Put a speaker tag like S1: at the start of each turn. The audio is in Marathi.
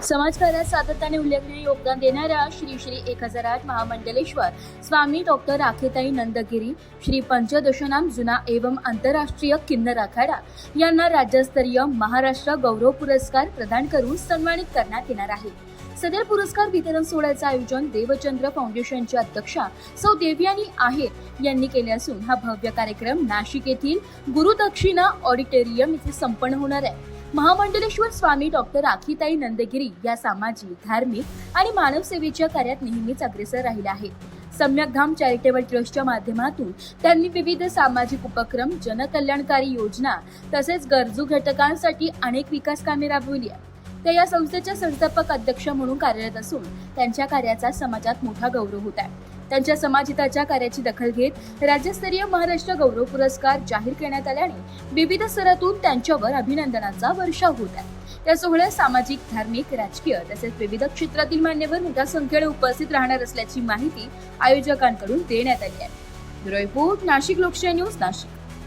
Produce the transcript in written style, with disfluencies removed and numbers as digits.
S1: समाजकार्यात सातत्याने उल्लेखनीय योगदान देणाऱ्या श्री श्री 1008 महामंडलेश्वर स्वामी डॉक्टर राखेताई नंदगिरी श्री पंचदशनाम जुना एवं आंतरराष्ट्रीय किन्नर आखाडा यांना राज्यस्तरीय महाराष्ट्र गौरव पुरस्कार प्रदान करून सन्मानित करण्यात येणार आहे। सदर पुरस्कार वितरण सोहळ्याचे आयोजन देवचंद्र फाउंडेशनच्या अध्यक्षा सौ देवयानी आहेर यांनी केले असून हा भव्य कार्यक्रम नाशिक येथील गुरुदक्षिणा ऑडिटोरियम येथे संपन्न होणार आहे। महामंडलेश्वर स्वामी डॉक्टर राखेताई नंदगिरी या सामाजिक, धार्मिक आणि मानव सेवेच्या कार्यात नेहमीच अग्रेसर राहिल्या आहेत। सम्यकधाम चॅरिटेबल ट्रस्टच्या माध्यमातून त्यांनी विविध सामाजिक उपक्रम, जनकल्याणकारी योजना तसेच गरजू घटकांसाठी अनेक विकास कामे राबवली आहेत। ते या संस्थेच्या संस्थापक अध्यक्ष म्हणून कार्यरत असून त्यांच्या कार्याचा समाजात मोठा गौरव होत आहे। त्यांच्या समाजहिताच्या कार्याची दखल घेत राज्यस्तरीय महाराष्ट्र गौरव पुरस्कार जाहीर करण्यात आल्याने विविध स्तरातून त्यांच्यावर अभिनंदनाचा वर्षाव होत आहे। या सोहळ्यात सामाजिक, धार्मिक, राजकीय तसेच विविध क्षेत्रातील मान्यवर मोठ्या संख्येने उपस्थित राहणार असल्याची माहिती आयोजकांकडून देण्यात आली आहे। ब्युरो रिपोर्ट, नाशिक लोकशाही न्यूज, नाशिक।